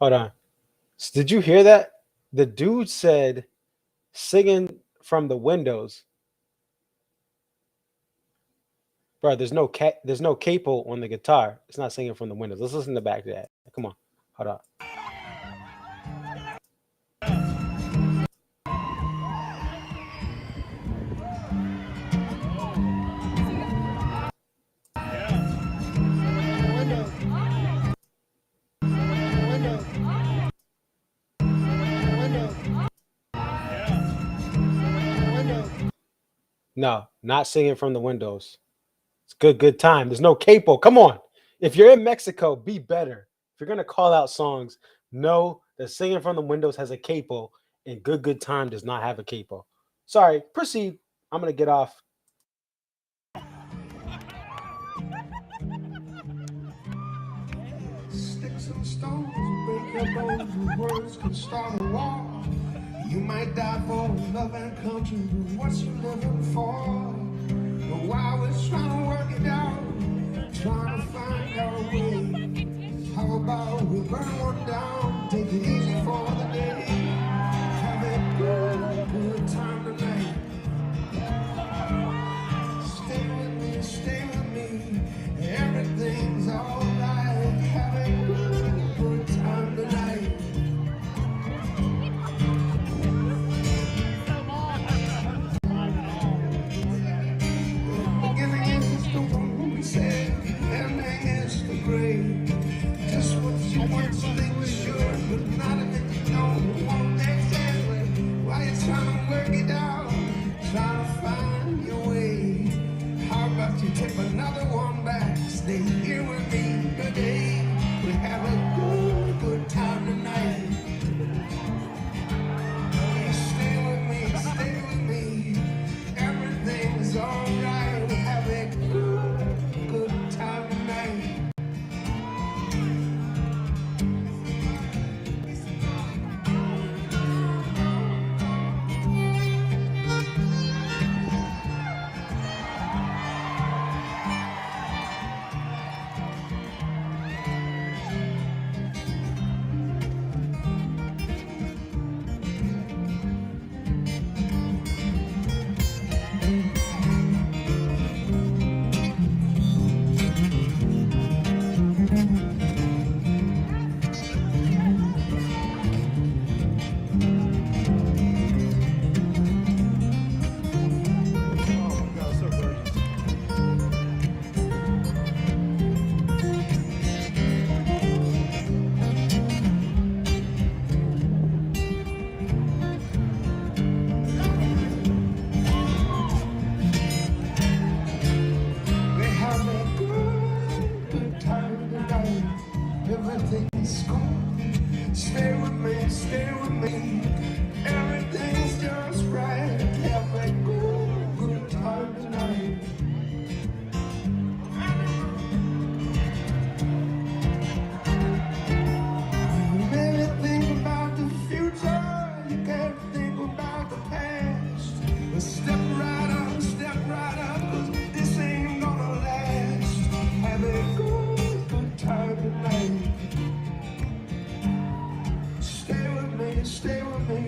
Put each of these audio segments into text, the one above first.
Hold on. Did you hear that? The dude said singing from the windows. Bro, there's no capo on the guitar. It's not singing from the windows. Let's listen to back to that. Come on. Hold on. No, not singing from the windows. It's good time. There's no capo. Come on. If you're in Mexico, be better. If you're gonna call out songs, know that singing from the windows has a capo, and good time does not have a capo. Sorry, proceed. I'm gonna get off. Sticks and stones break your bones, and words can start a war. You might die for love and country, but what's you living for? But while we're trying to work it out, trying to find our way, how about we burn one down, take it easy for the day, have a good time tonight. Stay with me, everything's alright, have a good time tonight. Just what you want to think sure, but not if you don't want exactly. Why you trying to work it out, trying to find your way? How about you take another one back, stay here with me today. We have a good time tonight. Stay with me, everything's alright. We have a good time tonight. Everything's cool. Stay with me, everything's just right. Have a good time tonight. You never think about the future, you can't think about the past. But step right up, cause this ain't gonna last. Have a good time tonight. Stay with me,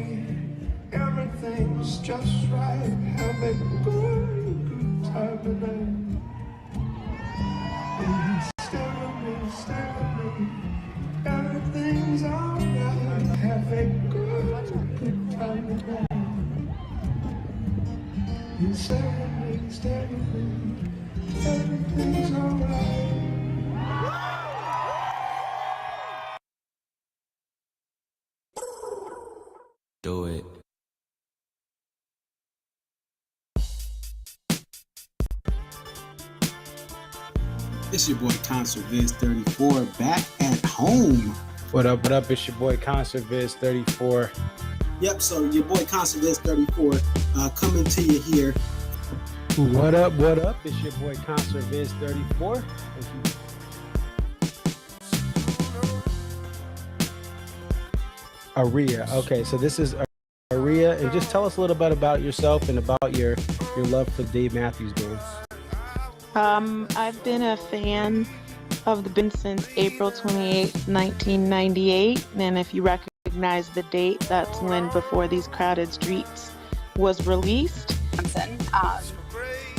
everything's just right. Have a good time tonight. Stay with me, everything's alright. Have a good time tonight. You stay with me, everything's alright. Do it. It's your boy Concert Viz 34 back at home. What up? It's your boy Concert Viz 34. Yep, so your boy Concert Viz 34 coming to you here. What up? It's your boy Concert Viz 34. Aria. Okay, so this is Aria, and just tell us a little bit about yourself and about your love for Dave Matthews Band. I've been a fan have been since April 28, 1998. And if you recognize the date, that's when Before These Crowded Streets was released.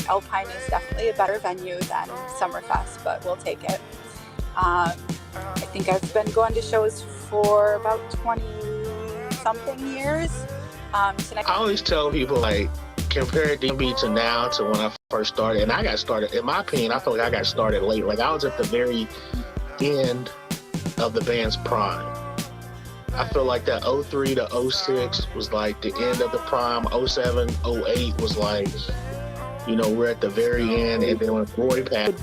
Alpine is definitely a better venue than Summerfest, but we'll take it. I think I've been going to shows for about 20-something years. I always tell people, like, compare DMB to now to when I first started. And I got started, in my opinion, I feel like I got started late. Like, I was at the very end of the band's prime. I feel like that 03 to 06 was like the end of the prime. 07, 08 was like, you know, we're at the very end. And then when Roy passed.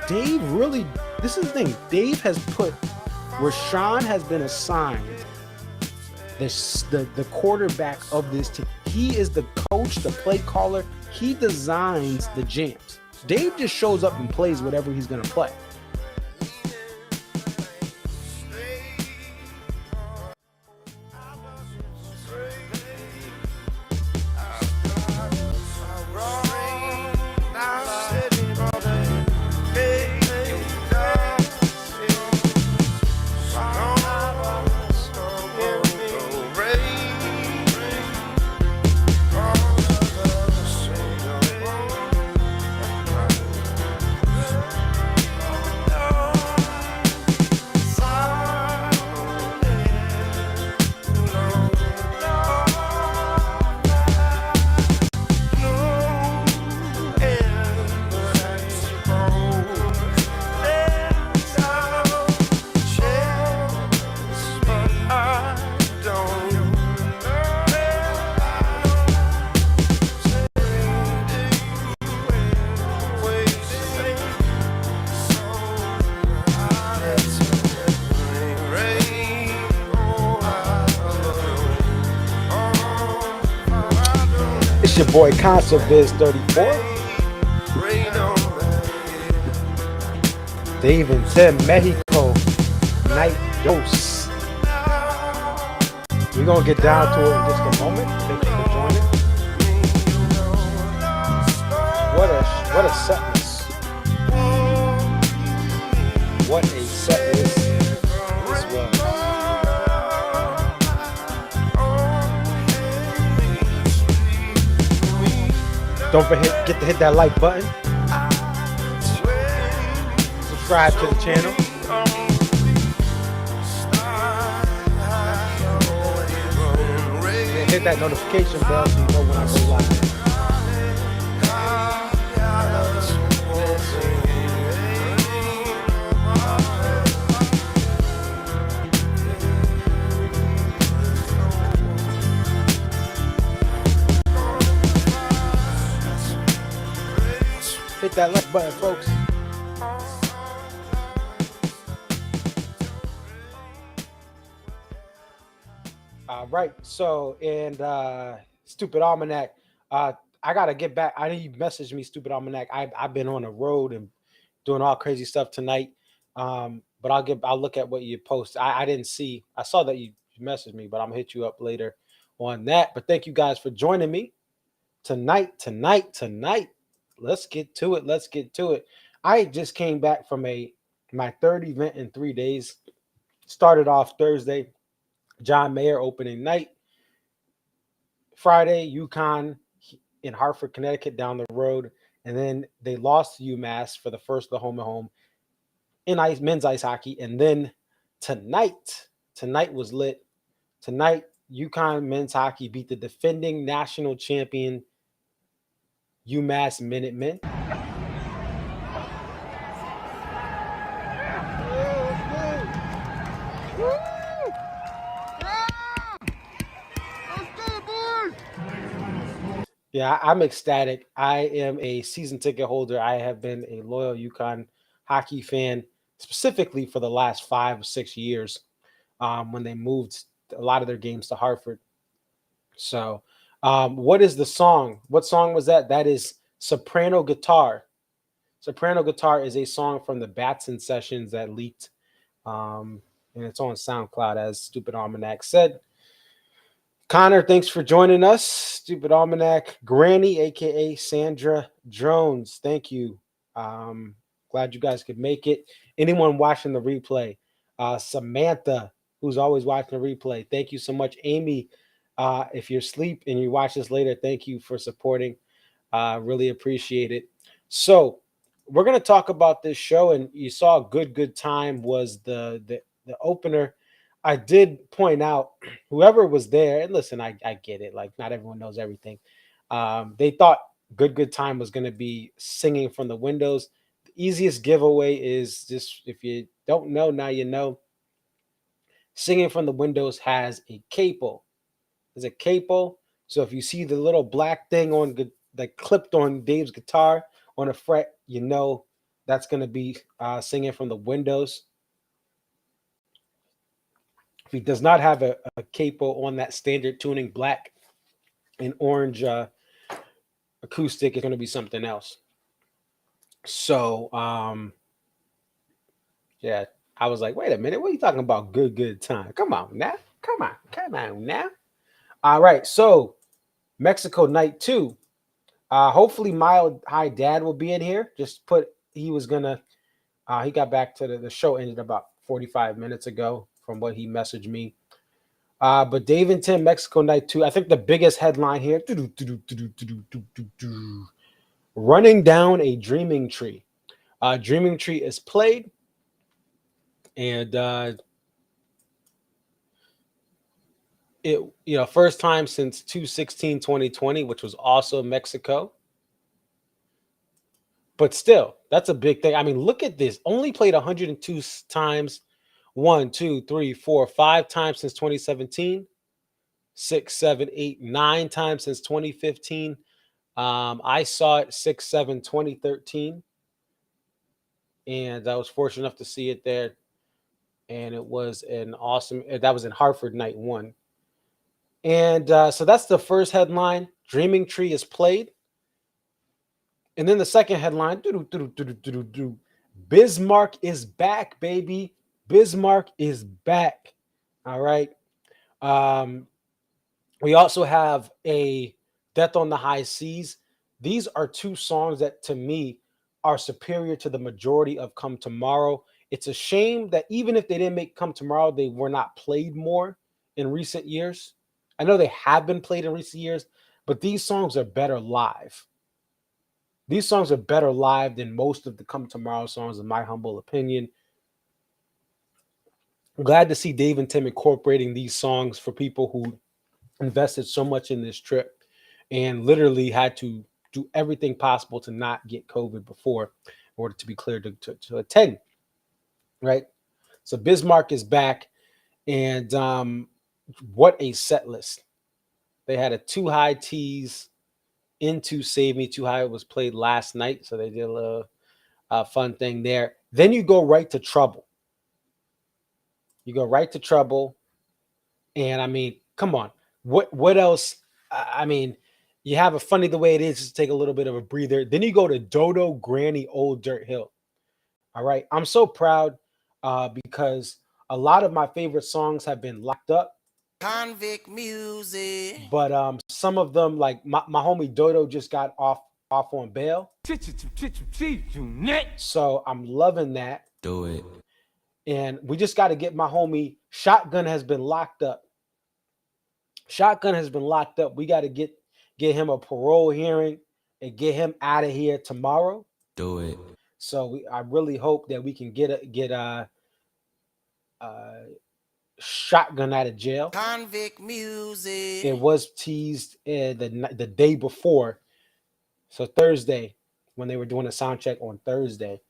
Dave really, this is the thing. Dave has put, Rashawn has been assigned the quarterback of this team. He is the coach, the play caller. He designs the jams. Dave just shows up and plays whatever he's going to play. It's your boy Console Biz 34. Dave and Tim, Mexico, Night Dose. We're going to get down to it in just a moment. Thank you for joining. What a set list. What a set list this was. Don't forget to hit that like button. Subscribe to the channel. And hit that notification bell so you know when I go live. Hit that like button, folks. All right. So, and Stupid Almanac, I gotta get back. I know you messaged me, Stupid Almanac. I've been on the road and doing all crazy stuff tonight. But I'll look at what you post. I didn't see. I saw that you messaged me, but I'm gonna hit you up later on that. But thank you guys for joining me tonight. Let's get to it. I just came back from my third event in 3 days. Started off Thursday, John Mayer opening night. Friday, UConn in Hartford, Connecticut, down the road. And then they lost to UMass for the first of the home and home in men's ice hockey. And then tonight was lit. Tonight, UConn men's hockey beat the defending national champion UMass Minutemen. Yeah, I'm ecstatic. I am a season ticket holder. I have been a loyal UConn hockey fan, specifically for the last 5 or 6 years, when they moved a lot of their games to Hartford. So, what is the song? What song was that? That is Soprano Guitar. Soprano Guitar is a song from the Batson sessions that leaked, and it's on SoundCloud, as Stupid Almanac said. Connor, thanks for joining us. Stupid Almanac. Granny, a.k.a. Sandra Jones, thank you. Glad Glad you guys could make it. Anyone watching the replay, Samantha, who's always watching the replay, thank you so much. Amy, if you're asleep and you watch this later, thank you for supporting. Really appreciate it. So we're gonna talk about this show, and you saw Good Time was the opener. I did point out whoever was there, and listen, I get it. Like not everyone knows everything. They thought Good Time was gonna be singing from the windows. The easiest giveaway is just if you don't know, now you know. Singing from the Windows has a capo. There's a capo. So if you see the little black thing on that clipped on Dave's guitar on a fret, you know that's going to be Singing from the Windows. If he does not have a capo on that standard tuning black and orange acoustic, it's going to be something else. So yeah, I was like, wait a minute, what are you talking about? Good time. Come on now. Come on now. All right, so Mexico night 2. Hopefully Mile High Dad will be in here. Just put he was gonna he got back to the show ended about 45 minutes ago from what he messaged me. But Dave and Tim Mexico night 2. I think the biggest headline here. Running down a dreaming tree. Dreaming Tree is played. And it first time since 2/16/2020, which was also Mexico. But still, that's a big thing. I mean, look at this. Only played 102 times. 1, 2, 3, 4, 5 times since 2017. 6, 7, 8, 9 times since 2015. I saw it 6, 7, 2013. And I was fortunate enough to see it there. And it was an awesome, that was in Hartford night 1. And so that's the first headline. Dreaming Tree is played. And then the second headline, Bismarck is back, baby. Bismarck is back. All right. We also have a Death on the High Seas. These are 2 songs that to me are superior to the majority of Come Tomorrow. It's a shame that even if they didn't make Come Tomorrow, they were not played more in recent years. I know they have been played in recent years, but these songs are better live. These songs are better live than most of the Come Tomorrow songs, in my humble opinion. I'm glad to see Dave and Tim incorporating these songs for people who invested so much in this trip and literally had to do everything possible to not get COVID before in order to be cleared to attend. Right? So Bismarck is back, and what a set list. They had a Too High tease into Save Me. Too High was played last night, so they did a little fun thing there. Then you go right to Trouble. You go right to Trouble, and I mean, come on, what else? I mean, you have a Funny the Way It Is, just take a little bit of a breather. Then you go to Dodo Granny Old Dirt Hill. All right, I'm so proud because a lot of my favorite songs have been locked up. Convict music. But some of them, like my homie Dodo, just got off on bail. So I'm loving that. Do it. And we just got to get my homie Shotgun has been locked up. Shotgun has been locked up. We got to get him a parole hearing and get him out of here tomorrow. Do it. So I really hope that we can get Shotgun out of jail. Convict music. It was teased the day before, so Thursday, when they were doing a sound check on Thursday.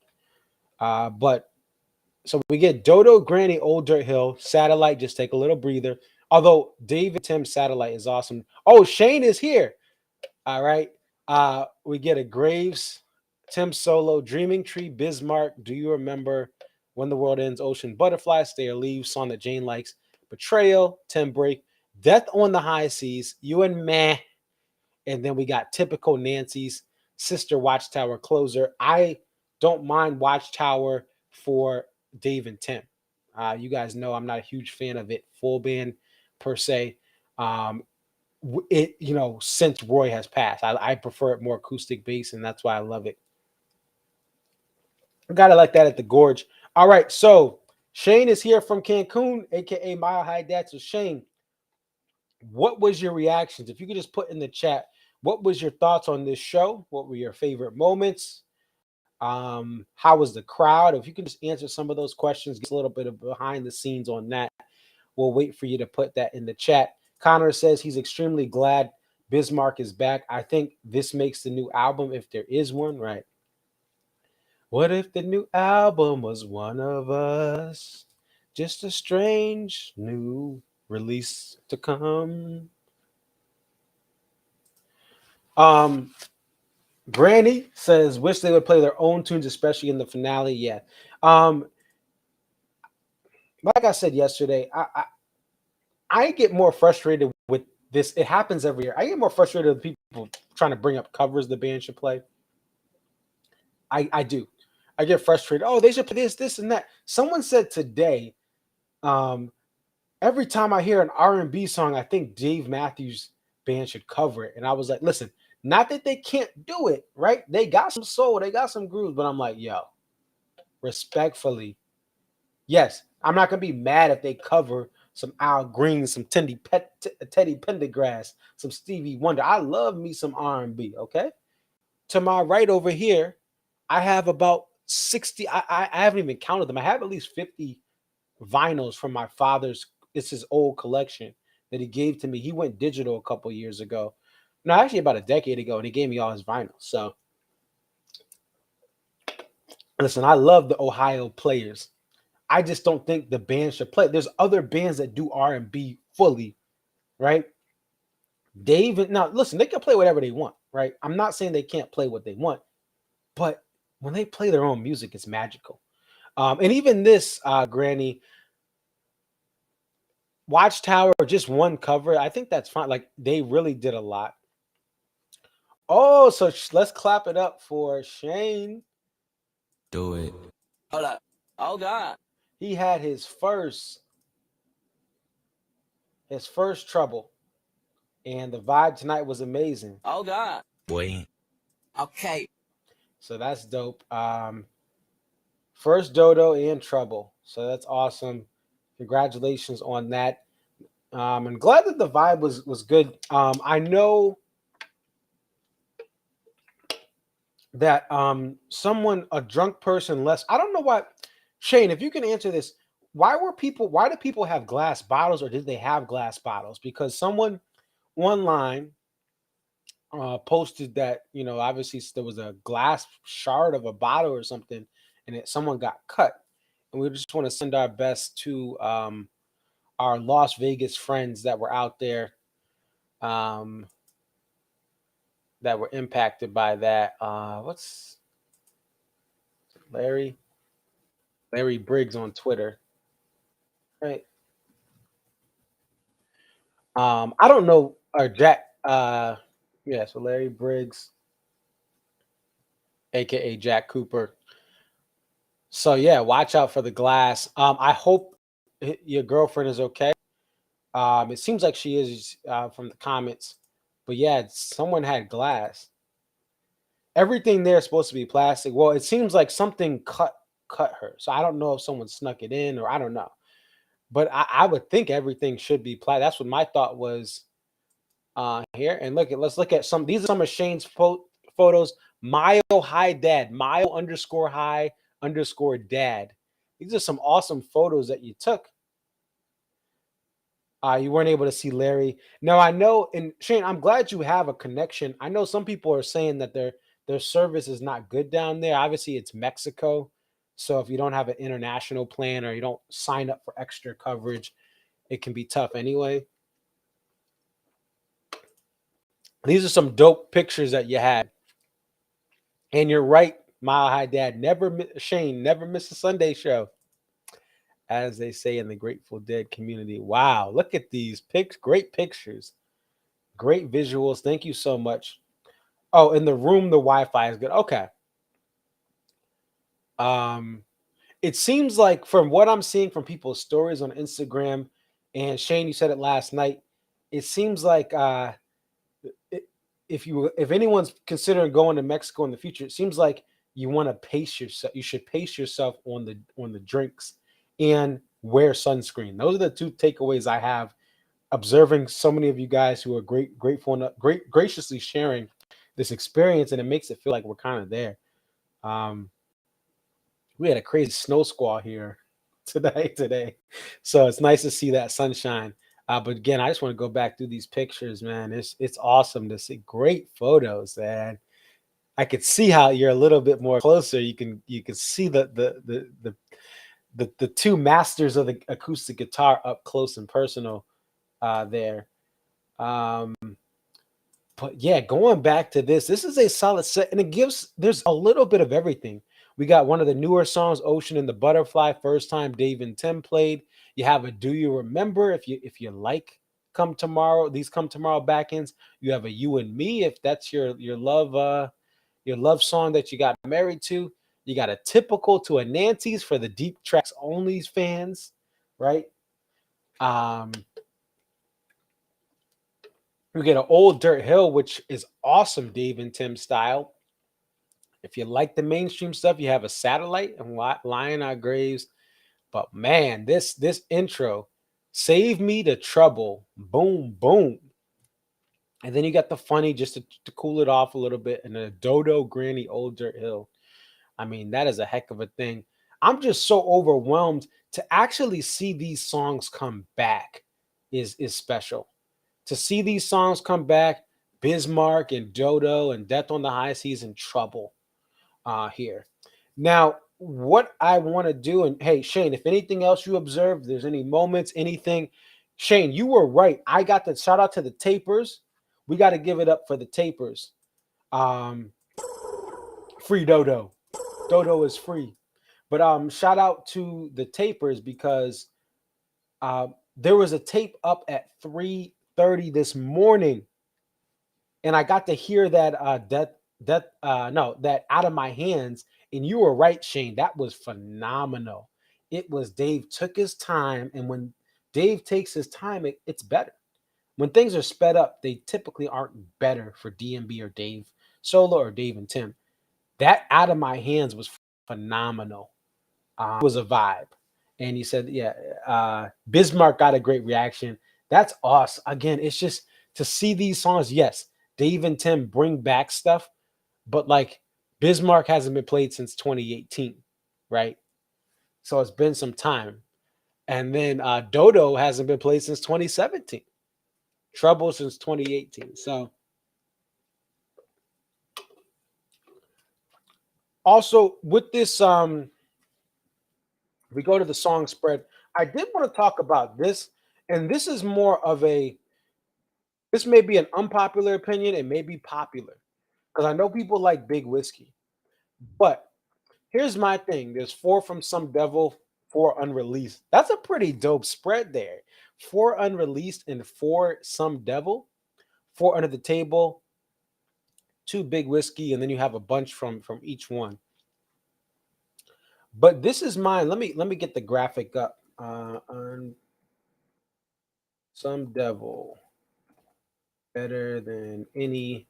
But so we get Dodo Granny Old Dirt Hill, Satellite, just take a little breather. Although David Tim's Satellite is awesome. Oh, Shane is here. All right. We get a Graves, Tim Solo, Dreaming Tree, Bismarck. Do you remember When the World Ends? Ocean Butterfly, Stay or Leave, song that Jane likes. Betrayal, Tim Break, Death on the High Seas, You and Meh. And then we got Typical Nancy's Sister Watchtower Closer. I don't mind Watchtower for Dave and Tim. You guys know I'm not a huge fan of it full band per se. Since Roy has passed, I prefer it more acoustic bass, and that's why I love it. Got it like that at the Gorge. All right, so Shane is here from Cancun, aka Mile High Dad. So Shane, what was your reactions? If you could just put in the chat, what was your thoughts on this show? What were your favorite moments? How was the crowd? If you can just answer some of those questions, get a little bit of behind the scenes on that. We'll wait for you to put that in the chat. Connor says he's extremely glad Bismarck is back. I think this makes the new album, if there is one, right? What if the new album was one of us? Just a strange new release to come. Um, Granny says, wish they would play their own tunes, especially in the finale. Yeah. Um, like I said yesterday, I get more frustrated with this. It happens every year. I get more frustrated with people trying to bring up covers the band should play. I do. I get frustrated. Oh, they should play this, and that. Someone said today, um, every time I hear an R&B song, I think Dave Matthews Band should cover it. And I was like, listen, not that they can't do it, right? They got some soul, they got some grooves, but I'm like, yo, respectfully, yes, I'm not gonna be mad if they cover some Al Green, some Teddy Pendergrass, some Stevie Wonder. I love me some R&B. Okay, to my right over here, I have about 60. I haven't even counted them. I have at least 50 vinyls from my father's. It's his old collection that he gave to me. He went digital a couple years ago. No, actually about a decade ago, and he gave me all his vinyls. So listen, I love the Ohio players. I just don't think the band should play. There's other bands that do R&B fully, right? Dave, now listen, they can play whatever they want, right? I'm not saying they can't play what they want, but when they play their own music, it's magical. And even this, Granny, Watchtower, just one cover. I think that's fine. Like they really did a lot. Oh, so let's clap it up for Shane. Do it. Hold up. Oh God. He had his first trouble, and the vibe tonight was amazing. Oh God. Boy. Okay. So that's dope. First dodo and trouble. So that's awesome. Congratulations on that. And glad that the vibe was good. I know that a drunk person less. I don't know why. Shane, if you can answer this, why do people have glass bottles, or did they have glass bottles? Because someone online posted that, obviously there was a glass shard of a bottle or something, and someone got cut. And we just want to send our best to our Las Vegas friends that were out there, that were impacted by that. What's Larry Briggs on Twitter, right? I don't know, or Jack. Yeah, so Larry Briggs, aka Jack Cooper. So yeah, watch out for the glass. I hope your girlfriend is okay. It seems like she is from the comments, but yeah, someone had glass. Everything there is supposed to be plastic. Well, it seems like something cut her. So I don't know if someone snuck it in, or I don't know. But I would think everything should be plastic. That's what my thought was here. And let's look at some. These are some of Shane's photos. Mile High Dad, Mile _high _dad. These are some awesome photos that you took. You weren't able to see Larry. Now I know, and Shane, I'm glad you have a connection. I know some people are saying that their service is not good down there. Obviously, it's Mexico. So if you don't have an international plan, or you don't sign up for extra coverage, it can be tough anyway. These are some dope pictures that you had. And you're right, Mile High Dad. Shane, never miss a Sunday show, as they say in the Grateful Dead community. Wow, look at these pics. Great pictures. Great visuals. Thank you so much. Oh, in the room, the Wi-Fi is good. Okay. It seems like, from what I'm seeing from people's stories on Instagram, and Shane, you said it last night, it seems like if anyone's considering going to Mexico in the future, it seems like you want to pace yourself. You should pace yourself on the drinks and wear sunscreen. Those are the two takeaways I have observing so many of you guys who are graciously sharing this experience, and it makes it feel like we're kind of there. Um, we had a crazy snow squall here today, so it's nice to see that sunshine. But again, I just want to go back through these pictures, man. It's awesome to see great photos, and I could see how you're a little bit more closer. You can see the two masters of the acoustic guitar up close and personal there. Um, but yeah, going back to this is a solid set, and there's a little bit of everything. We got one of the newer songs, Ocean and the Butterfly, first time Dave and Tim played. You have a Do You Remember, if you like Come Tomorrow, these Come Tomorrow back ends. You have a You and Me, if that's your love song that you got married to. You got a Typical to a Nancy's for the deep tracks only fans, right? Um, we get an Old Dirt Hill, which is awesome, Dave and Tim style. If you like the mainstream stuff, you have a Satellite and Lion Eye Graves. But man, this intro, Save Me the Trouble, boom, boom. And then you got the funny just to cool it off a little bit, and a Dodo Granny Old Dirt Hill. I mean, that is a heck of a thing. I'm just so overwhelmed to actually see these songs come back is special. To see these songs come back, Bismarck and Dodo and Death on the High Seas and Trouble here. Now, what I want to do, and hey, Shane, if anything else you observed, there's any moments, anything, Shane, you were right. I got the shout out to the Tapers. We got to give it up for the Tapers. Um, Free Dodo. Dodo is free. But shout out to the Tapers because there was a tape up at 3:30 this morning, and I got to hear that that Out of My Hands. And you were right, Shane. That was phenomenal. It was Dave took his time, and when Dave takes his time, it's better. When things are sped up, they typically aren't better for DMB or Dave Solo or Dave and Tim. That Out of My Hands was phenomenal. It was a vibe. And he said, yeah, Bismarck got a great reaction. That's awesome. Again, it's just to see these songs. Yes, Dave and Tim bring back stuff, but like Bismarck hasn't been played since 2018, right? So it's been some time. And then Dodo hasn't been played since 2017. Trouble since 2018. So also with this, we go to the song spread. I did want to talk about this, and this is more of this may be an unpopular opinion, it may be popular because I know people like Big Whiskey. But here's my thing: there's four from Some Devil, four unreleased. That's a pretty dope spread there. Four unreleased and four Some Devil, four Under the Table, two Big Whiskey, and then you have a bunch from each one. But this is mine. Let me get the graphic up. On Some Devil, better than any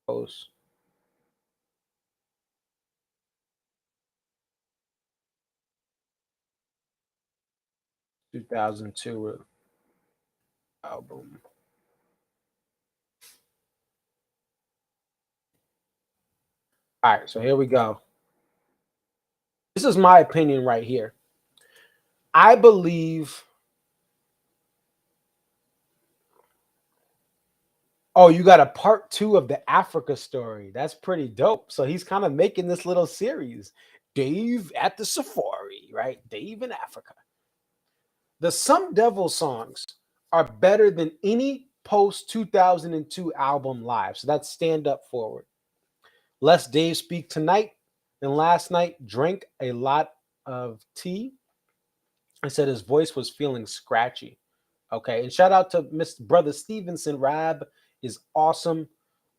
post. Two 2002 album. All right, so here we go. This is my opinion right here. I believe. Oh, you got a part two of the Africa story. That's pretty dope. So he's kind of making this little series. Dave at the Safari, right? Dave in Africa. The Some Devil songs are better than any post 2002 album live. So that's Stand Up Forward. Less Dave Speak Tonight and Last Night Drank a Lot of Tea. I said his voice was feeling scratchy. Okay. And shout out to Mr. Brother Stevenson. Rab is awesome.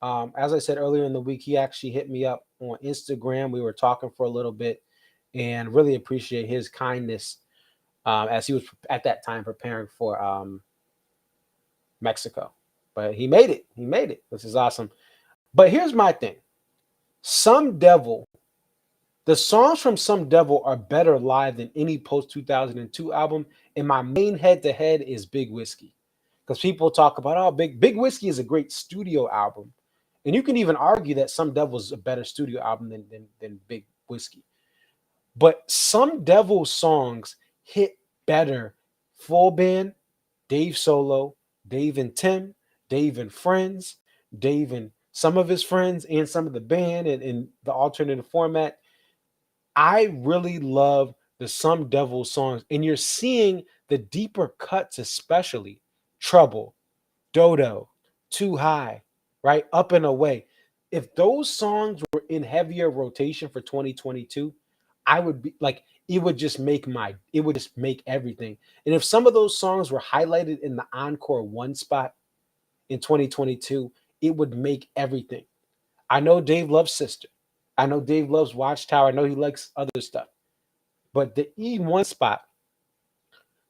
As I said earlier in the week, he actually hit me up on Instagram. We were talking for a little bit and really appreciate his kindness as he was at that time preparing for Mexico. But he made it. He made it, which is awesome. But here's my thing. Some Devil, the songs from Some Devil are better live than any post 2002 album. And my main head to head is Big Whiskey. Because people talk about, oh, Big Whiskey is a great studio album. And you can even argue that Some Devil is a better studio album than Big Whiskey. But Some Devil songs hit better full band, Dave solo, Dave and Tim, Dave and friends, Dave and some of his friends, and some of the band and in the alternative format. I really love the Some Devil songs, and you're seeing the deeper cuts, especially Trouble, Dodo, Too High, right? Up and Away. If those songs were in heavier rotation for 2022, I would be like, it would just make everything. And if some of those songs were highlighted in the Encore one spot in 2022, it would make everything. I know Dave loves Sister. I know Dave loves Watchtower. I know he likes other stuff. But the E1 spot,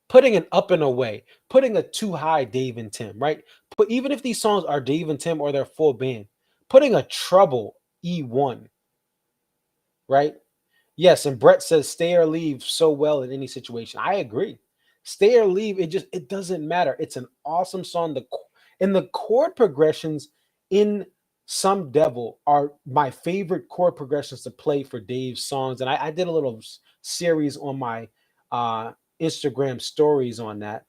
putting an Up and Away, putting a Too High Dave and Tim, right? But even if these songs are Dave and Tim or their full band, putting a Trouble E1, right? Yes, and Brett says stay or leave so well in any situation. I agree. Stay or leave, it doesn't matter. It's an awesome song. And the chord progressions in Some Devil are my favorite chord progressions to play for Dave's songs. And I did a little series on my Instagram stories on that,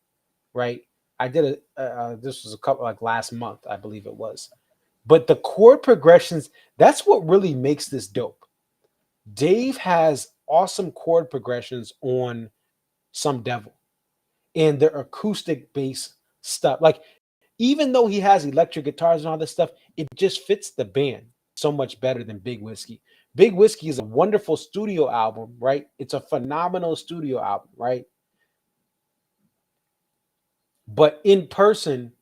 right? I did this was a couple like last month, I believe it was. But the chord progressions, that's what really makes this dope. Dave has awesome chord progressions on Some Devil and their acoustic bass stuff. Like, even though he has electric guitars and all this stuff, it just fits the band so much better than Big Whiskey. Big Whiskey is a wonderful studio album, right? It's a phenomenal studio album, right? But in person,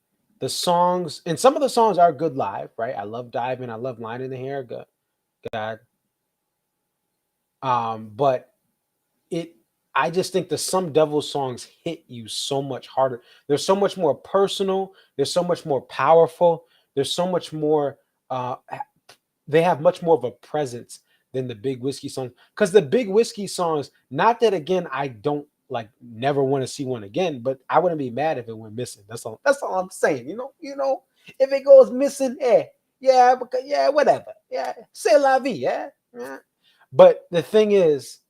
the songs, and some of the songs are good live, right? I love Diving, I love Line in the Hair, God. But it I just think the Some Devil songs hit you so much harder. They're so much more personal, they're so much more powerful, they're so much more they have much more of a presence than the Big Whiskey songs. Because the Big Whiskey songs, not that again, I don't like never want to see one again, but I wouldn't be mad if it went missing. That's all I'm saying. If it goes missing, yeah, because yeah, whatever. Yeah, c'est la vie, yeah. But the thing is,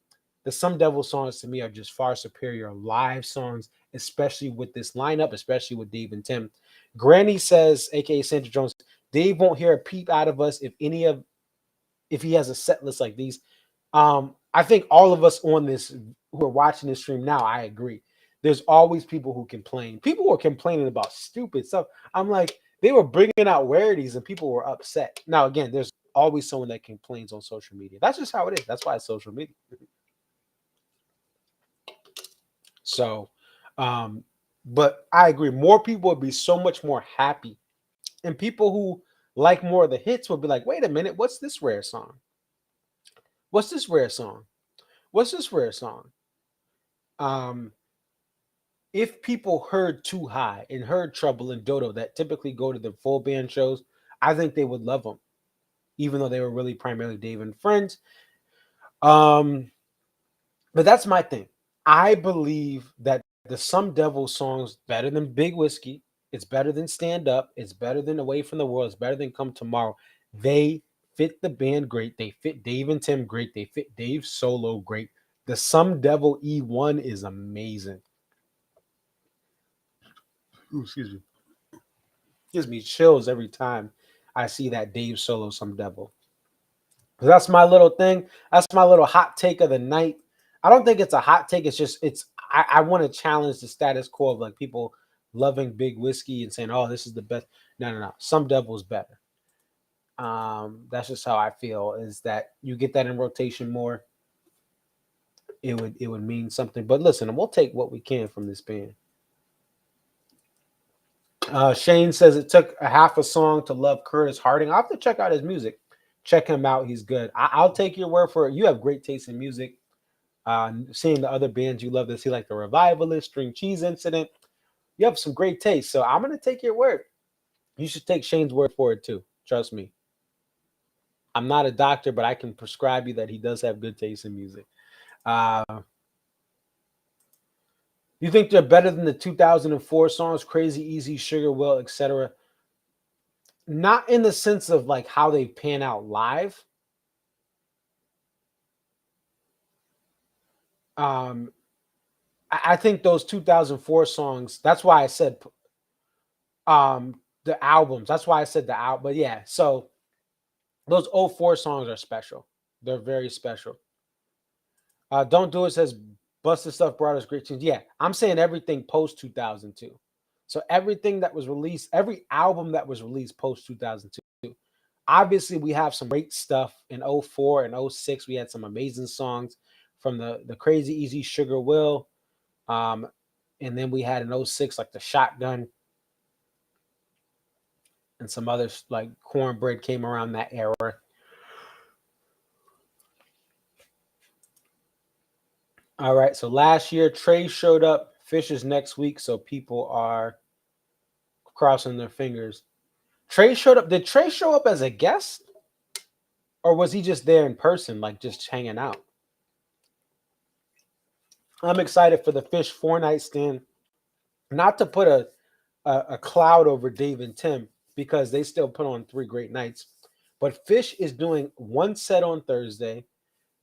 the Some Devil songs to me are just far superior live songs, especially with this lineup, especially with Dave and Tim. Granny says, aka Sandra Jones, Dave won't hear a peep out of us if he has a set list like these. I think all of us on this who are watching this stream now, I agree. There's always people who complain. People were complaining about stupid stuff. I'm like, they were bringing out rarities and people were upset. Now, again, there's always someone that complains on social media. That's just how it is. That's why it's social media. So, but I agree. More people would be so much more happy. And people who like more of the hits would be like, wait a minute, what's this rare song? What's this rare song? What's this rare song? If people heard Too High and heard Trouble and Dodo that typically go to the full band shows, I think they would love them, even though they were really primarily Dave and friends. But that's my thing. I believe that the Some Devil songs better than Big Whiskey. It's better than Stand Up. It's better than Away from the World. It's better than Come Tomorrow. They fit the band great. They fit Dave and Tim great. They fit Dave solo great. The Some Devil E1 is amazing. Ooh, excuse me. Gives me chills every time I see that Dave solo Some Devil. That's my little thing. That's my little hot take of the night. I don't think it's a hot take. It's just I want to challenge the status quo of like people loving Big Whiskey and saying, "Oh, this is the best." No. Some Devil's better. That's just how I feel. Is that you get that in rotation more, it would mean something. But listen, we'll take what we can from this band. Shane says it took a half a song to love Curtis Harding. I'll have to check out his music. Check him out. He's good. I'll take your word for it. You have great taste in music. Seeing the other bands you love to see, like the Revivalist, String Cheese Incident, you have some great taste. So I'm going to take your word. You should take Shane's word for it too. Trust me. I'm not a doctor, but I can prescribe you that he does have good taste in music. Uh, you think they're better than the 2004 songs, Crazy Easy, Sugar Will, etc.? Not in the sense of like how they pan out live. Um, I think those 2004 songs. That's why I said the albums. That's why I said the album. But yeah, so those '04 songs are special. They're very special. Don't Do It says Busted Stuff brought us great tunes. Yeah, I'm saying everything post 2002. So everything that was released, every album that was released post 2002. Obviously, we have some great stuff in '04 and '06. We had some amazing songs from the Crazy Easy, Sugar Will. And then we had in '06 like the Shotgun and some others like Cornbread came around that era. All right, so last year Trey showed up. Fish is next week, so people are crossing their fingers. Trey showed up. Did Trey show up as a guest, or was he just there in person, like just hanging out? I'm excited for the Fish 4-night stand. Not to put a cloud over Dave and Tim because they still put on 3 great nights, but Fish is doing 1 set on Thursday,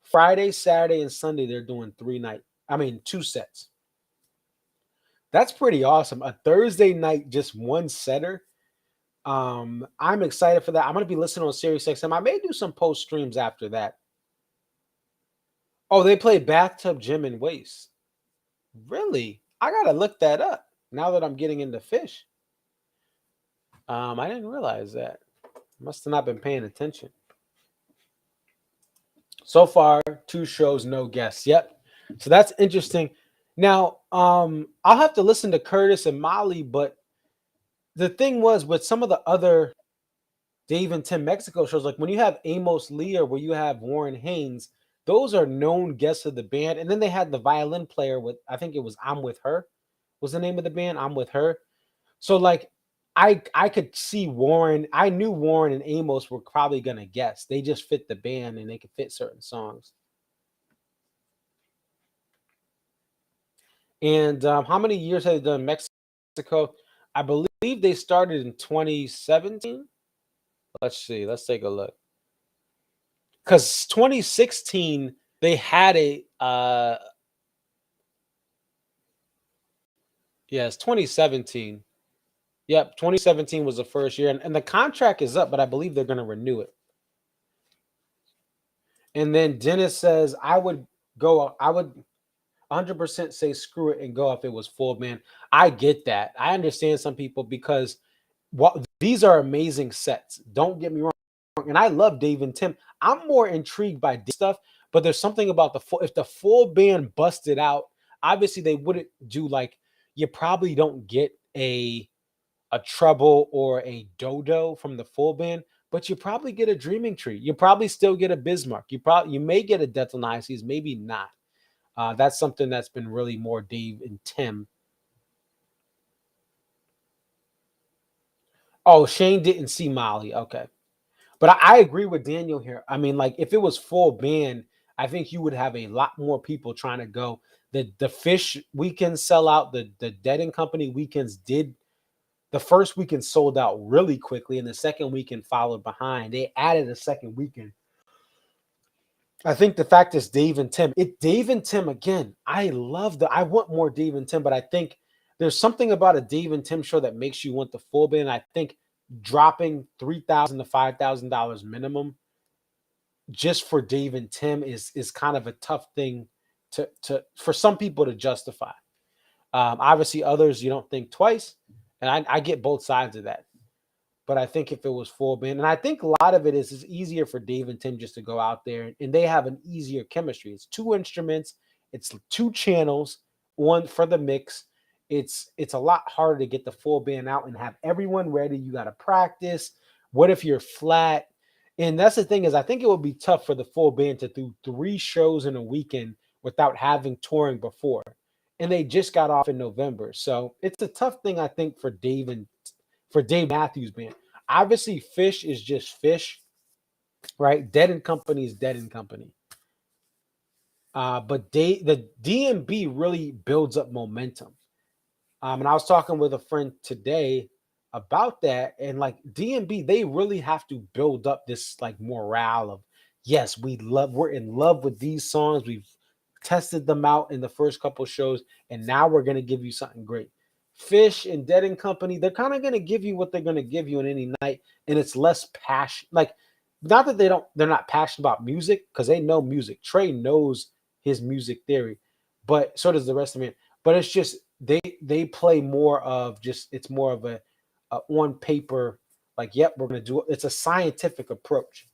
Friday, Saturday, and Sunday. They're doing 2 sets. That's pretty awesome. A Thursday night, just 1 setter. I'm excited for that. I'm gonna be listening on Sirius XM. I may do some post streams after that. Oh, they play Bathtub Gym and Waste. Really? I gotta look that up now that I'm getting into Fish. I didn't realize that. Must have not been paying attention. So far, 2 shows, no guests. Yep. So that's interesting. Now, I'll have to listen to Curtis and Molly, but the thing was with some of the other Dave and Tim Mexico shows, like when you have Amos Lee or where you have Warren Haynes, those are known guests of the band. And then they had the violin player with, I think it was I'm With Her, was the name of the band, I'm With Her. So like I could see Warren. I knew Warren and Amos were probably gonna guess. They just fit the band and they could fit certain songs. And how many years have they done Mexico? I believe they started in 2017. Let's see. Let's take a look. Because 2016 they had it's 2017. Yep, 2017 was the first year, and the contract is up, but I believe they're going to renew it. And then Dennis says, I would 100% say screw it and go if it was full band. I get that. I understand some people because these are amazing sets. Don't get me wrong. And I love Dave and Tim. I'm more intrigued by this stuff, but there's something about if the full band busted out, obviously they wouldn't do like, you probably don't get a treble or a dodo from the full band, but you probably get a Dreaming Tree. You probably still get a Bismarck. You may get a Dental Nices, maybe not. That's something that's been really more Dave and Tim. Oh, Shane didn't see Molly. Okay. But I agree with Daniel here. I mean, like if it was full band, I think you would have a lot more people trying to go. The Fish weekends sell out. The Dead and Company weekends did. The first weekend sold out really quickly, and the second weekend followed behind. They added a second weekend. I think the fact is Dave and Tim. Dave and Tim again. I want more Dave and Tim, but I think there's something about a Dave and Tim show that makes you want the full band. I think dropping $3,000 to $5,000 minimum just for Dave and Tim is kind of a tough thing to for some people to justify. Obviously, others you don't think twice, and I get both sides of that. But I think if it was full band, and I think a lot of it is easier for Dave and Tim just to go out there, and they have an easier chemistry. It's 2 instruments, it's 2 channels, one for the mix. It's a lot harder to get the full band out and have everyone ready. You got to practice. What if you're flat? And that's the thing is, I think it would be tough for the full band to do 3 shows in a weekend without having touring before. And they just got off in November. So it's a tough thing, I think, for Dave Matthews Band. Obviously, Fish is just Fish. right? Dead and Company is Dead and Company. But the DMB really builds up momentum. And I was talking with a friend today about that, and like DMB, they really have to build up this like morale of yes, we're in love with these songs. We've tested them out in the first couple shows, and now we're gonna give you something great. Fish and Dead and Company, they're kind of gonna give you what they're gonna give you in any night, and it's less passion. Like, not that they're not passionate about music because they know music. Trey knows his music theory, but so does the rest of me. But it's just they play more of just it's more of a on paper like yep we're gonna do it. It's a scientific approach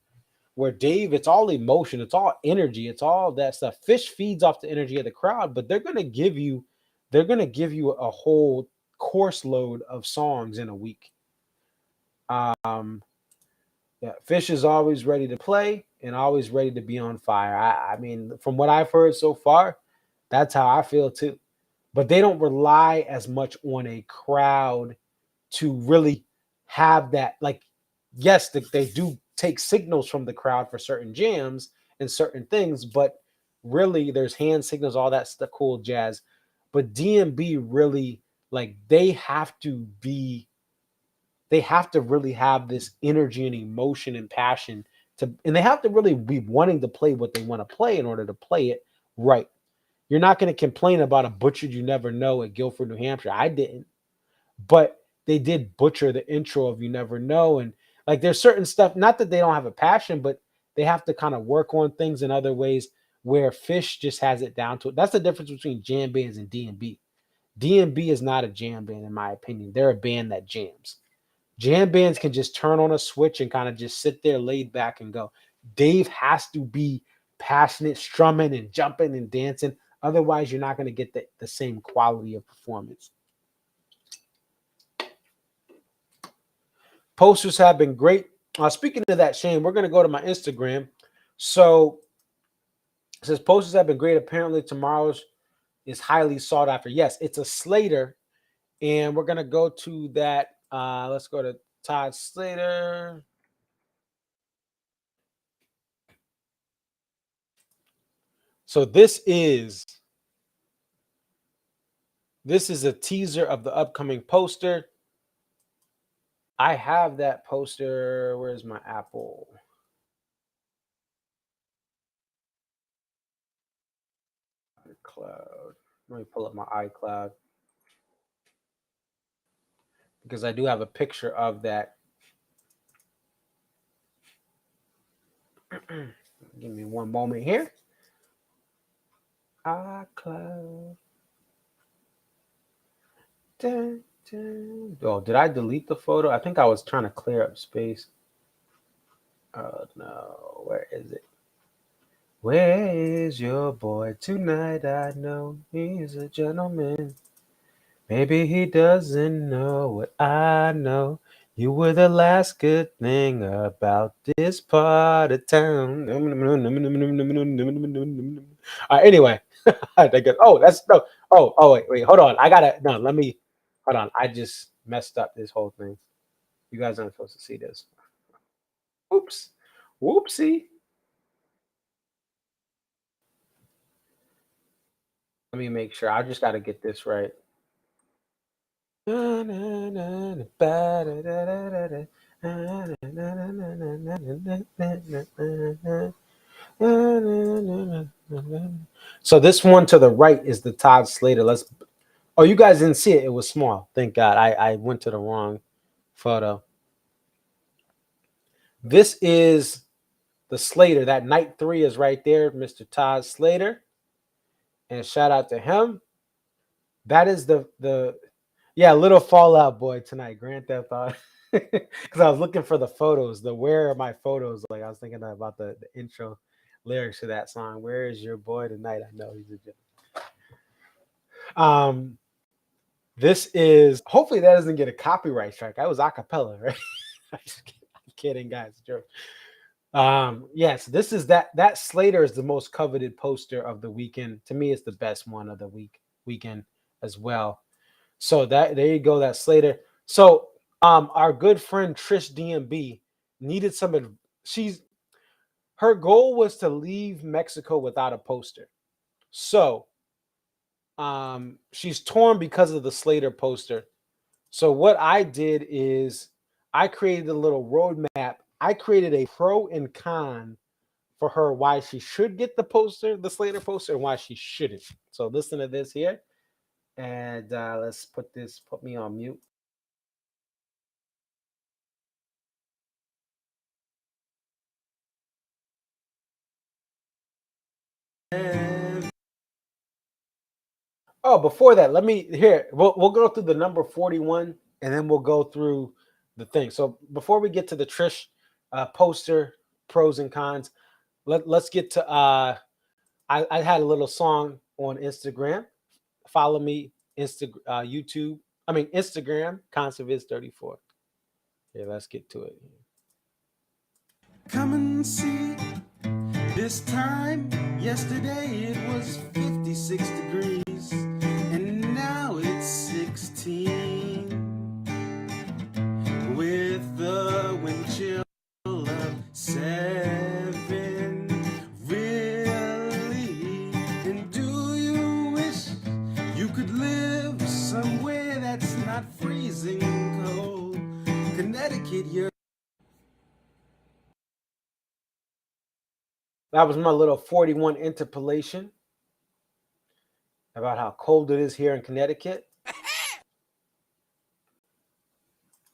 where Dave it's all emotion, it's all energy, it's all that stuff. Fish feeds off the energy of the crowd, but they're gonna give you a whole course load of songs in a week. Um, yeah, Fish is always ready to play and always ready to be on fire. I mean, from what I've heard so far, that's how I feel too. But they don't rely as much on a crowd to really have that. Like, yes, they do take signals from the crowd for certain jams and certain things, but really there's hand signals, all that stuff, cool jazz. But DMB really like they have to really have this energy and emotion and passion and they have to really be wanting to play what they want to play in order to play it right. You're not going to complain about a Butchered You Never Know at Guilford, New Hampshire. I didn't, but they did butcher the intro of You Never Know. And like there's certain stuff, not that they don't have a passion, but they have to kind of work on things in other ways where Fish just has it down to it. That's the difference between jam bands and D&B. D&B is not a jam band, in my opinion. They're a band that jams. Jam bands can just turn on a switch and kind of just sit there laid back and go. Dave has to be passionate, strumming and jumping and dancing. Otherwise, you're not going to get the same quality of performance. Posters have been great. Speaking of that, Shane, we're going to go to my Instagram. So it says posters have been great. Apparently, tomorrow's is highly sought after. Yes, it's a Slater. And we're going to go to that. Let's go to Todd Slater. So this is a teaser of the upcoming poster. I have that poster. Where's my Apple? iCloud. Let me pull up my iCloud because I do have a picture of that. Give me one moment here. iCloud. Dun, dun. Oh, did I delete the photo? I think I was trying to clear up space. Oh no, where is it? Where is your boy tonight? I know he's a gentleman. Maybe he doesn't know what I know. You were the last good thing about this part of town. Anyway, oh, that's no. Oh, wait, hold on. Let me, hold on. I just messed up this whole thing. You guys aren't supposed to see this. Oops. Whoopsie. Let me make sure. I just got to get this right. So this one to the right is the Todd Slater. Oh, you guys didn't see it. It was small. Thank God. I went to the wrong photo. This is the Slater. That night 3 is right there, Mr. Todd Slater. And shout out to him. That is the little Fallout Boy tonight, Grand Theft Auto. Because I was looking for the photos, where are my photos? Like I was thinking about the intro lyrics to that song. Where is your boy tonight? I know he's a joke. This is hopefully that doesn't get a copyright strike. I was a cappella, right? I'm kidding, guys. Joke. Yes, this is that Slater is the most coveted poster of the weekend. To me, it's the best one of the weekend as well. So there you go, that Slater. So our good friend Trish DMB needed some. her goal was to leave Mexico without a poster. So she's torn because of the Slater poster. So what I did is I created a little roadmap. I created a pro and con for her why she should get the poster, the Slater poster, and why she shouldn't. So listen to this here, and let's put me on mute. Oh, before that, we'll go through the number 41 and then we'll go through the thing. So before we get to the Trish poster pros and cons, let's get to I had a little song on Instagram. Follow me, YouTube. I mean Instagram, Conserviz34. Yeah, let's get to it. Come and see. This time, yesterday it was 56 degrees, and now it's 16. With the wind chill of 7, really. And do you wish you could live somewhere that's not freezing cold? Connecticut, you're. That was my little 41 interpolation about how cold it is here in Connecticut.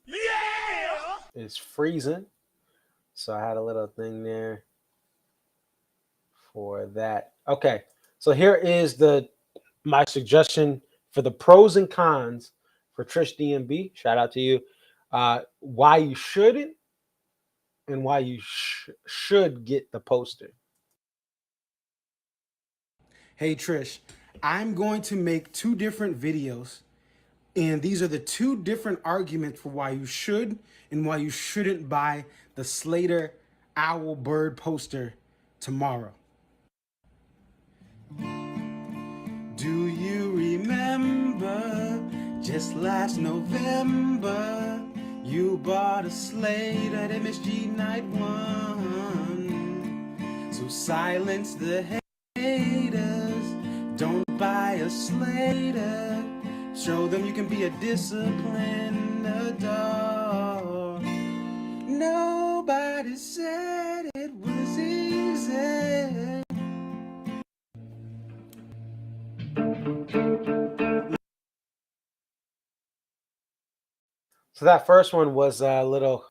Yeah! It's freezing. So I had a little thing there for that. Okay. So here is my suggestion for the pros and cons for Trish DMB. Shout out to you. Why you shouldn't and why you should get the poster. Hey Trish, I'm going to make 2 different videos, and these are the 2 different arguments for why you should and why you shouldn't buy the Slater Owl Bird poster tomorrow. Do you remember just last November you bought a Slater at MSG Night 1? So silence the haters, don't buy a Slater. Show them you can be a disciplined adult. Nobody said it was easy. So that first one was a little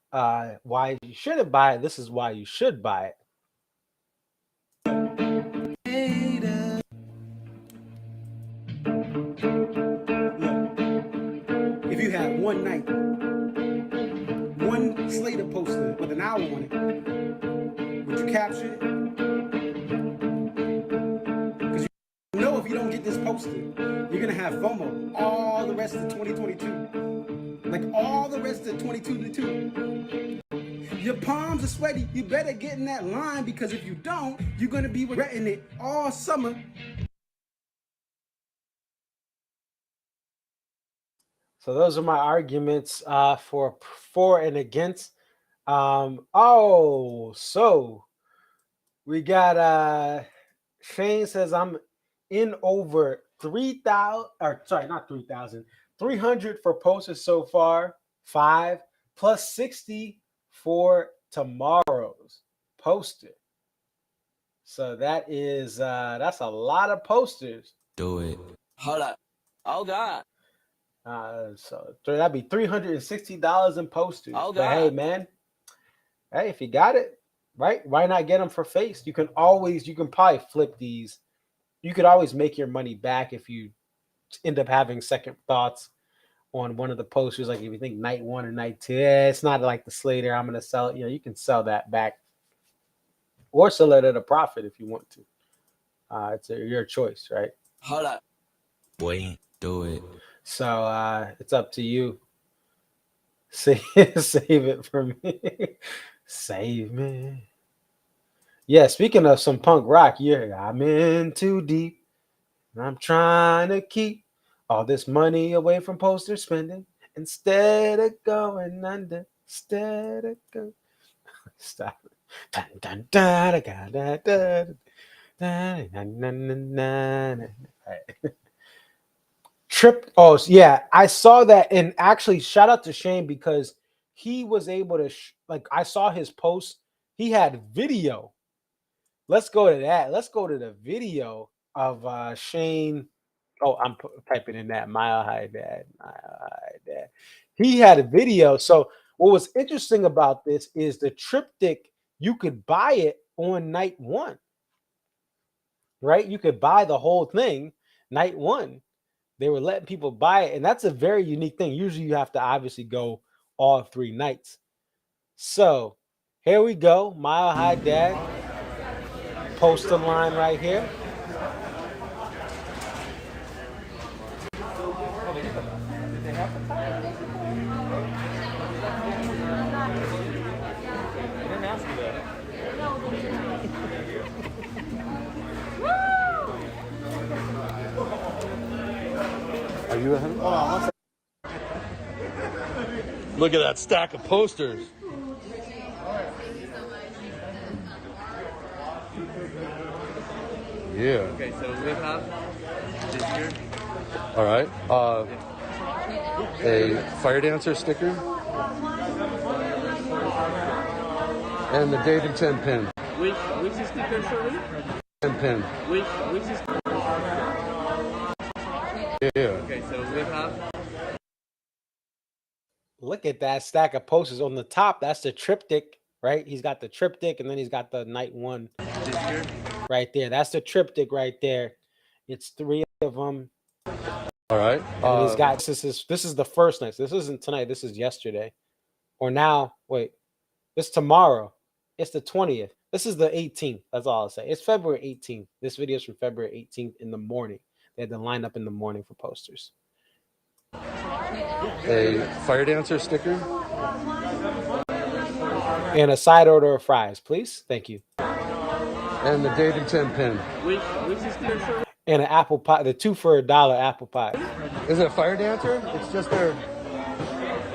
why you shouldn't buy it. This is why you should buy it. If you had one night, one Slater poster with an owl on it, would you capture it? Because you know if you don't get this poster, you're going to have FOMO all the rest of 2022. Like all the rest of 2022. Your palms are sweaty. You better get in that line, because if you don't, you're going to be regretting it all summer. So those are my arguments for and against. So we got Shane says I'm in over 3,000, or sorry, not 3,000, 300 for posters so far, 5 plus 60 for tomorrow's poster. So that is that's a lot of posters. Do it. Hold up. Oh God. So that'd be $360 in posters. Oh, but hey, man, hey, if you got it, right? Why not get them for face? You can probably flip these. You could always make your money back if you end up having second thoughts on one of the posters. Like if you think night 1 or night 2, it's not like the Slater. I'm gonna sell it. You can sell that back or sell it at a profit if you want to. It's your choice, right? Hold up. Boy, do it. So it's up to you. Save it for me. Save me. Yeah, speaking of some punk rock, I'm in too deep. I'm trying to keep all this money away from poster spending instead of going under. Stop it. Dun, dun, dun, dun, dun, dun, dun, dun, dun, dun, dun. All right. Trip. Oh, yeah. I saw that. And actually, shout out to Shane because he was able to, like, I saw his post. He had video. Let's go to that. Let's go to the video of Shane. Oh, I'm typing in that Mile High Dad. Mile High Dad. He had a video. So what was interesting about this is the triptych. You could buy it on night one, right? You could buy the whole thing night one. They were letting people buy it, and that's a very unique thing. Usually, you have to obviously go all 3 nights. So here we go. Mile High Dad. Poster line right here. Are you ahead? Look at that stack of posters. Yeah. Okay, so we have this here. All right. A fire dancer sticker. And the date and 10 pin. Which sticker, sorry? 10 pin. Which is Yeah. okay, so we have Look at that stack of posters on the top. That's the triptych, right? He's got the triptych, and then he's got the night one this here. right there. That's the triptych right there. It's 3 of them. All right. And he's got this is the first night. So this isn't tonight. This is yesterday, or now. Wait, it's tomorrow. It's the 20th. This is the 18th. That's all I'll say. It's February 18th. This video is from February 18th in the morning. They had to line up in the morning for posters. A fire dancer sticker. And a side order of fries, please. Thank you. And the date and 10 pin. Which sticker, sorry? And an apple pie, the 2 for $1 apple pie. Is it a fire dancer? It's just their.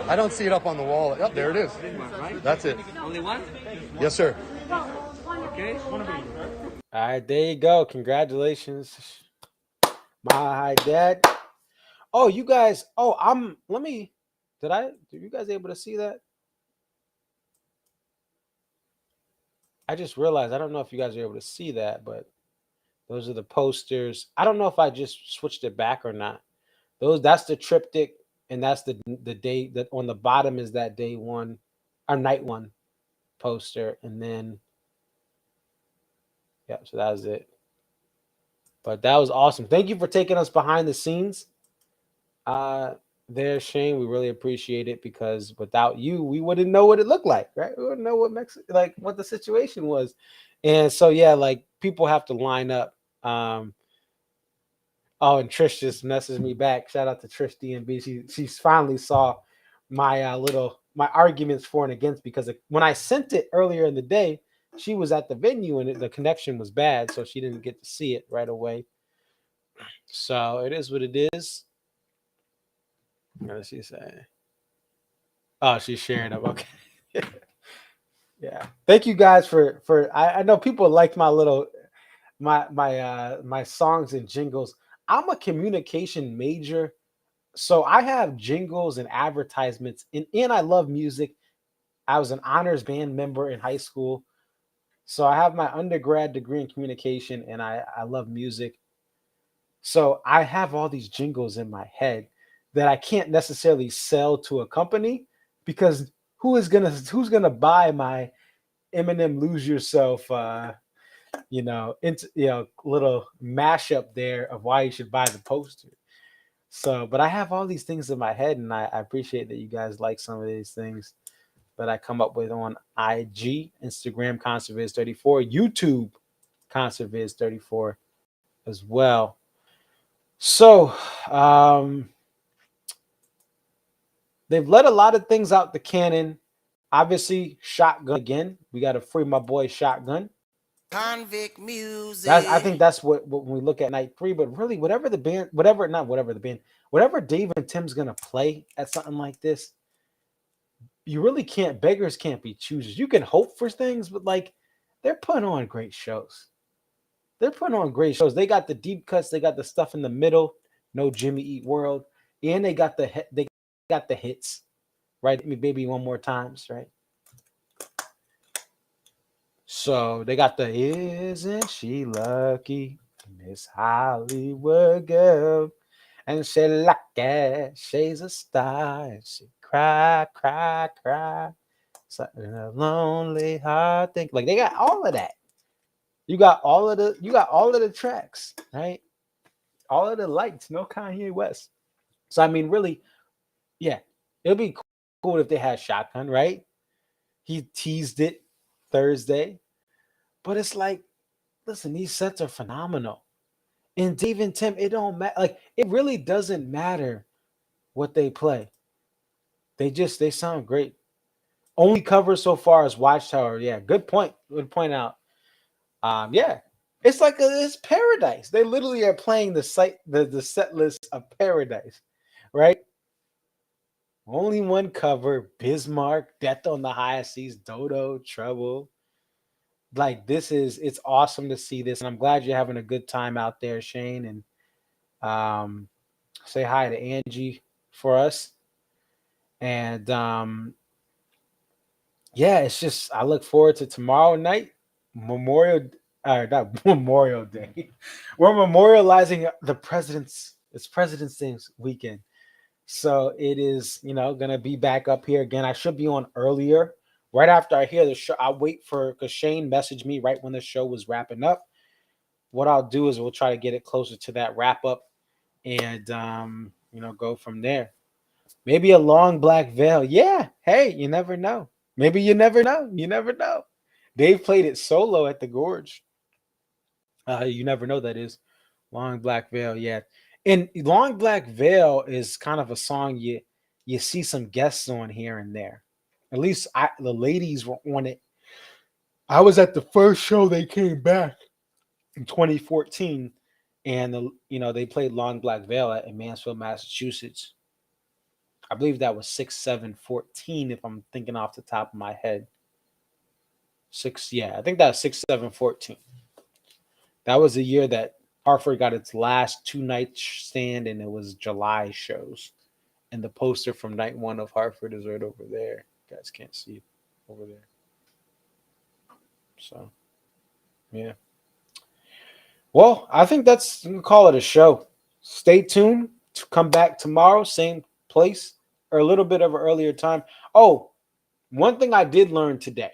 I don't see it up on the wall. Oh, there it is. This one, right? That's it. Only one? Yes, sir. Okay. All right, there you go. Congratulations, my high dad. Oh, you guys. Oh, did you guys able to see that? I just realized, I don't know if you guys are able to see that, but those are the posters. I don't know if I just switched it back or not. That's the triptych, and that's the day that on the bottom is that day one or night one poster, and then yeah, so that was it. But that was awesome. Thank you for taking us behind the scenes. There, Shane, we really appreciate it because without you, we wouldn't know what it looked like, right? We wouldn't know what the situation was. And so yeah, like people have to line up. Oh, and Trish just messaged me back. Shout out to Trish DMB. She finally saw my my arguments for and against, because when I sent it earlier in the day, she was at the venue and the connection was bad, so she didn't get to see it right away. So it is what it is. What does she say? Oh, she's sharing them. Okay. Yeah. Thank you guys for I know people like my little my songs and jingles. I'm a communication major, so I have jingles and advertisements, and I love music. I was an honors band member in high school. So I have my undergrad degree in communication, and I love music. So I have all these jingles in my head that I can't necessarily sell to a company, because who's gonna buy my Eminem "Lose Yourself" little mashup there of why you should buy the poster. So, but I have all these things in my head, and I appreciate that you guys like some of these things that I come up with on IG, Instagram, ConcertViz34, YouTube, ConcertViz34 as well. So, they've let a lot of things out the cannon. Obviously, Shotgun again. We got to free my boy Shotgun. Convict music. I think that's what when we look at night 3. But really, whatever Dave and Tim's gonna play at something like this, you really can't, beggars can't be choosers. You can hope for things, but like they're putting on great shows. They're putting on great shows. They got the deep cuts, they got the stuff in the middle, no Jimmy Eat World, and they got the hits, right? Hit Me Baby One More Times, right? So they got the Isn't She Lucky, Miss Hollywood Girl, and she lucky, she's a star, and she cry, cry, cry. Something a lonely heart thing. Like they got all of that. You got all of the tracks, right? All of the lights, no Kanye West. So I mean, really, yeah, it'll be cool if they had Shotgun, right? He teased it Thursday, but it's like, listen, these sets are phenomenal. And Dave and Tim, it don't matter. Like it really doesn't matter what they play. They sound great. Only cover so far is Watchtower. Yeah, good point. Good point out. Yeah, it's like it's paradise. They literally are playing the set list of paradise, right? Only one cover: Bismarck, Death on the High Seas, Dodo, Trouble. Like it's awesome to see this, and I'm glad you're having a good time out there, Shane. And say hi to Angie for us. And yeah, it's just I look forward to tomorrow night, not Memorial Day. We're memorializing the president's it's President's Day weekend. So it is, gonna be back up here again. I should be on earlier. Right after I hear the show, I'll wait for because Shane messaged me right when the show was wrapping up. What I'll do is we'll try to get it closer to that wrap up and go from there. Maybe a long black veil. Yeah. Hey, you never know. Maybe you never know. You never know. Dave played it solo at the Gorge. You never know that is. Long Black Veil, yeah. And Long Black Veil is kind of a song you see some guests on here and there. At least the ladies were on it. I was at the first show they came back in 2014, and they played Long Black Veil in Mansfield, Massachusetts. I believe that was 6/7/14, if I'm thinking off the top of my head. I think that was 6/7/14. That was the year that Hartford got its last 2 night stand, and it was July shows. And the poster from night one of Hartford is right over there. You guys can't see it over there. So, yeah. Well, I think that's we'll call it a show. Stay tuned to come back tomorrow, same place, or a little bit of an earlier time. Oh, one thing I did learn today.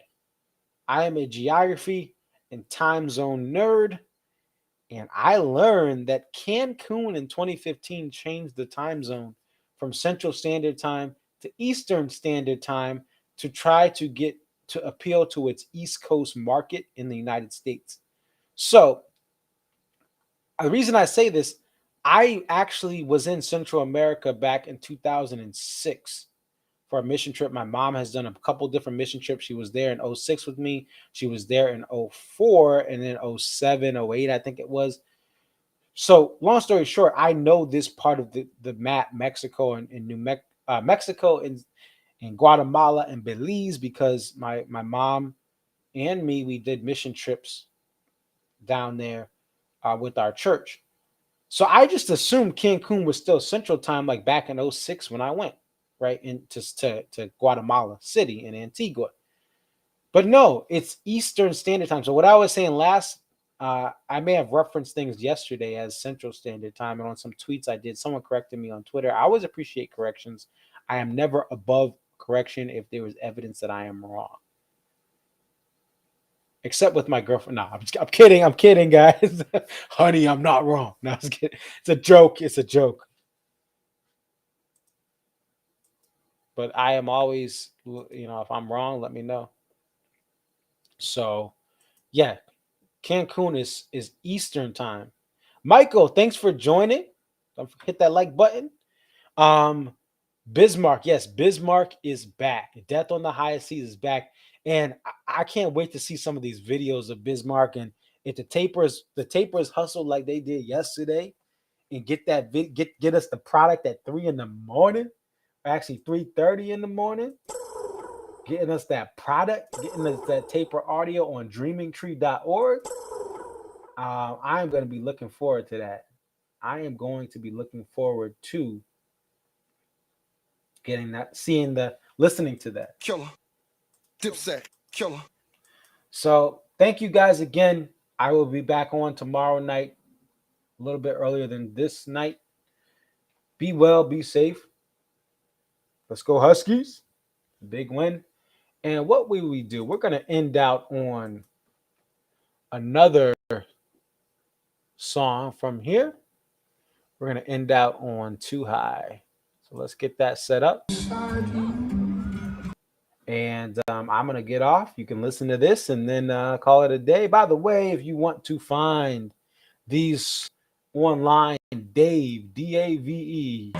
I am a geography and time zone nerd. And I learned that Cancun in 2015 changed the time zone from Central Standard Time to Eastern Standard Time to try to get to appeal to its East Coast market in the United States. So, the reason I say this, I actually was in Central America back in 2006 for a mission trip. My mom has done a couple different mission trips. She was there in '06 with me. She was there in '04 and then '07, '08, I think it was. So, long story short, I know this part of the map, Mexico and Mexico and Guatemala and Belize, because my mom and me, we did mission trips down there with our church. So I just assumed Cancun was still Central Time, like back in '06 when I went right to Guatemala City in Antigua. But no, it's Eastern Standard Time. So what I was saying I may have referenced things yesterday as Central Standard Time, and on some tweets I did, someone corrected me on Twitter. I always appreciate corrections. I am never above correction if there was evidence that I am wrong. Except with my girlfriend. No, I'm kidding. I'm kidding, guys. Honey, I'm not wrong. No, I'm just kidding. It's a joke. It's a joke. But I am always, if I'm wrong, let me know. So, yeah, Cancun is Eastern Time. Michael, thanks for joining. Don't hit that like button. Bismarck, yes, Bismarck is back. Death on the High Seas is back, and I can't wait to see some of these videos of Bismarck. And if the tapers hustle like they did yesterday, and get us the product at 3 in the morning, or actually 3:30 in the morning. getting us that product, getting us that taper audio on dreamingtree.org. I am going to be looking forward to that. I am going to be looking forward to getting that, listening to that. Killer. Dipset. Killer. So thank you guys again. I will be back on tomorrow night, a little bit earlier than this night. Be well, be safe. Let's go Huskies. Big win. And what will we do? We're going to end out on another song from here. We're going to end out on Too High. So let's get that set up. And I'm going to get off. You can listen to this and then call it a day. By the way, if you want to find these online, Dave, D-A-V-E,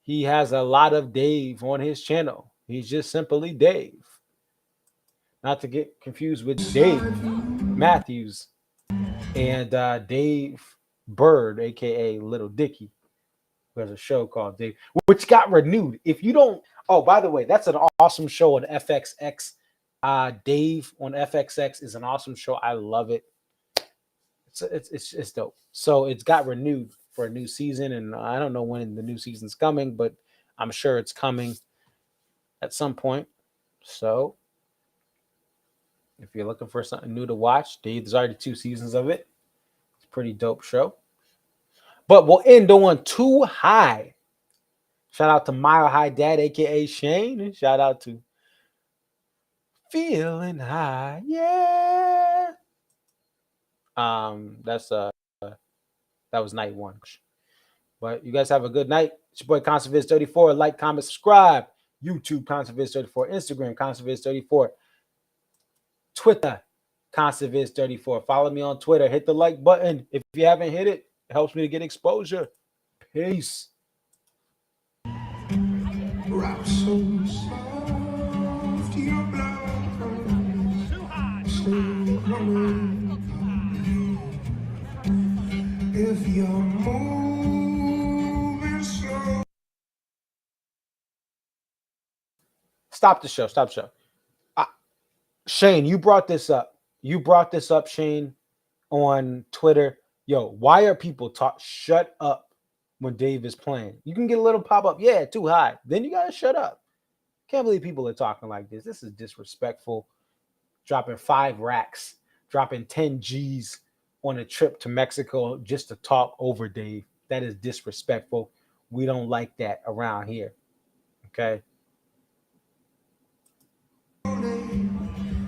he has a lot of Dave on his channel. He's just simply Dave. Not to get confused with Dave Matthews and Dave Bird, a.k.a. Little Dicky, who has a show called Dave, which got renewed. If you don't, oh, by the way, that's an awesome show on FXX. Dave on FXX is an awesome show. I love it. It's dope. So it's got renewed for a new season, and I don't know when the new season's coming, but I'm sure it's coming at some point. So if you're looking for something new to watch, there's already 2 seasons of it. It's a pretty dope show. But we'll end on Too High. Shout out to Mile High Dad, a.k.a. Shane. And shout out to Feeling High. Yeah. That was night 1. But you guys have a good night. It's your boy ConcertViz34. Like, comment, subscribe. YouTube ConcertViz34. Instagram ConcertViz34. Twitter ConcertViz34. Follow me on Twitter. Hit the like button. If you haven't hit it, it helps me to get exposure. Peace. Rock so soft, your blood comes still coming. If you're moving slow. Stop the show. Shane, you brought this up. Shane, on Twitter. Yo, why are people shut up when Dave is playing? You can get a little pop-up. Yeah, Too High. Then you got to shut up. Can't believe people are talking like this. This is disrespectful. Dropping 5 racks, dropping 10 G's on a trip to Mexico just to talk over Dave. That is disrespectful. We don't like that around here. Okay?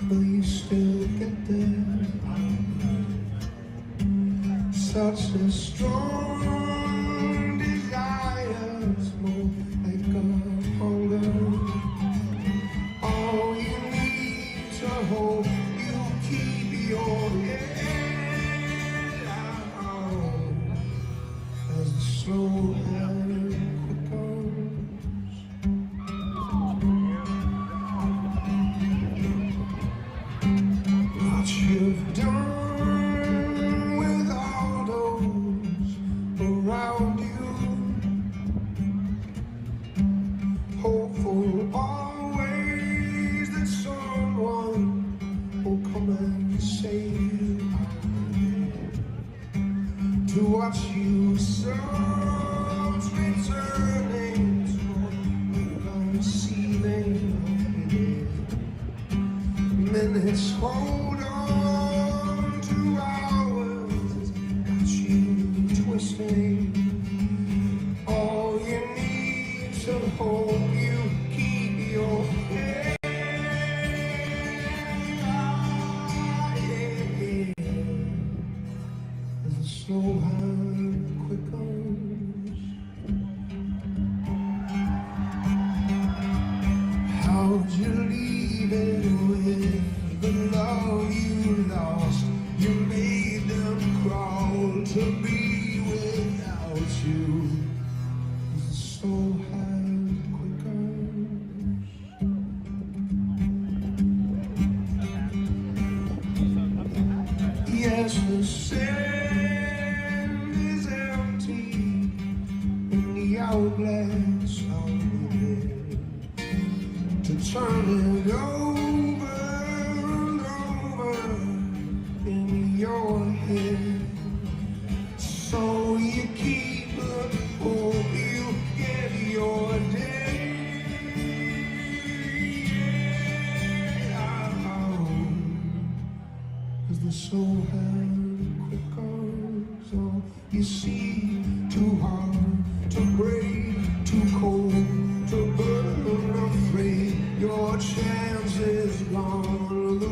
Will you still get there? Such a strong desire, smoke like a hunger. All you need to hold, you keep your head out as the slow hand quickens. What you've done with all those around you, hopeful always that someone will come and save you. To watch you souls returning to concealing minutes hold on to hours, got you twisting. All you need to hold, you keep your head high. As the slow hand quickens, how'd you leave it with the love you lost? You made them crawl to be without you. As the slow hand quickens, yes, the sand is empty in the hourglass of the day. to turn it over and over in your head. So you keep it, hope you get your day. As the soul had quick goes on, you see, too hard to break, too cold to burn, afraid your chance is gone. The